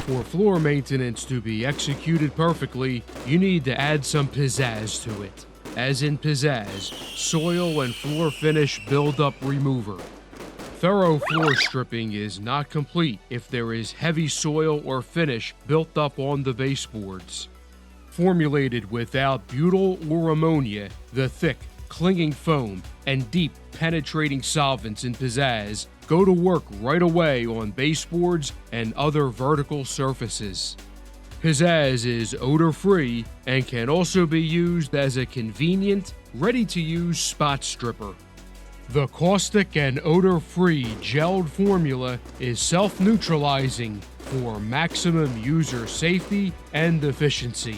For floor maintenance to be executed perfectly, you need to add some pizzazz to it. As in PIZZAZZ, soil and floor finish buildup remover. Thorough floor stripping is not complete if there is heavy soil or finish built up on the baseboards. Formulated without butyl or ammonia, the thick, clinging foam and deep, penetrating solvents in PIZZAZZ go to work right away on baseboards and other vertical surfaces. PIZZAZZ is odor-free and can also be used as a convenient, ready-to-use spot stripper. The caustic and odor-free gelled formula is self-neutralizing for maximum user safety and efficiency.